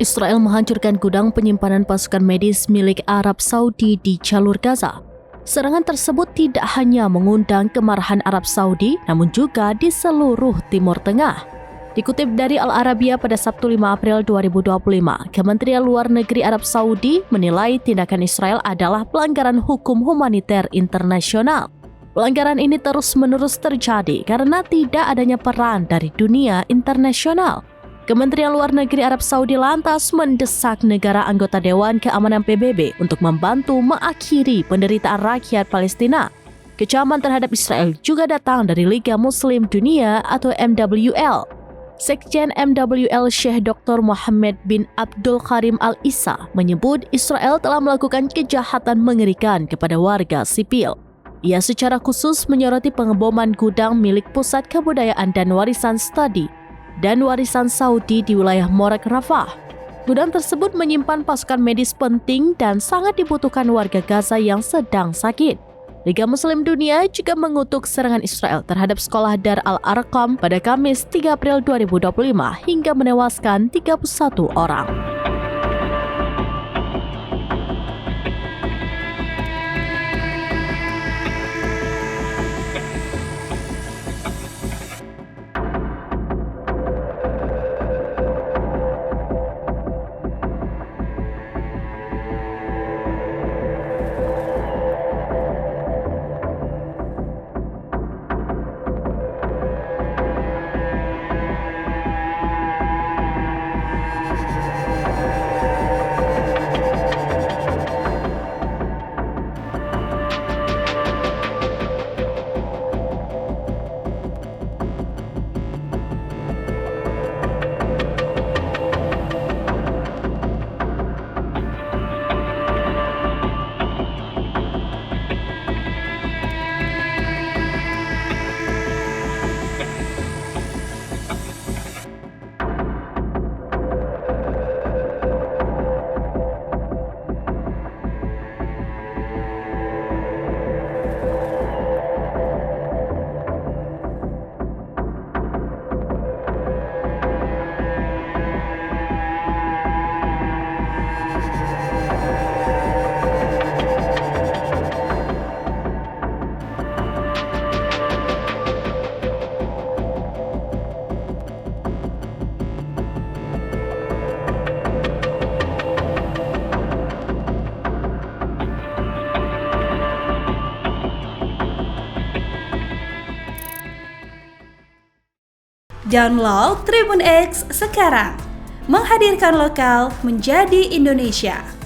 Israel menghancurkan gudang penyimpanan pasukan medis milik Arab Saudi di jalur Gaza. Serangan tersebut tidak hanya mengundang kemarahan Arab Saudi, namun juga di seluruh Timur Tengah. Dikutip dari Al Arabiya pada Sabtu 5 April 2025, Kementerian Luar Negeri Arab Saudi menilai tindakan Israel adalah pelanggaran hukum humaniter internasional. Pelanggaran ini terus-menerus terjadi karena tidak adanya peran dari dunia internasional. Kementerian Luar Negeri Arab Saudi lantas mendesak negara anggota Dewan Keamanan PBB untuk membantu mengakhiri penderitaan rakyat Palestina. Kecaman terhadap Israel juga datang dari Liga Muslim Dunia atau MWL. Sekjen MWL Syekh Dr. Muhammad bin Abdul Karim Al-Isa menyebut Israel telah melakukan kejahatan mengerikan kepada warga sipil. Ia secara khusus menyoroti pengeboman gudang milik Pusat Kebudayaan dan Warisan Studi dan Warisan Saudi di wilayah Morek Rafah. Gudang tersebut menyimpan pasukan medis penting dan sangat dibutuhkan warga Gaza yang sedang sakit. Liga Muslim Dunia juga mengutuk serangan Israel terhadap sekolah Dar Al-Arqam pada Kamis 3 April 2025 hingga menewaskan 31 orang. Download Tribun X sekarang, menghadirkan lokal menjadi Indonesia.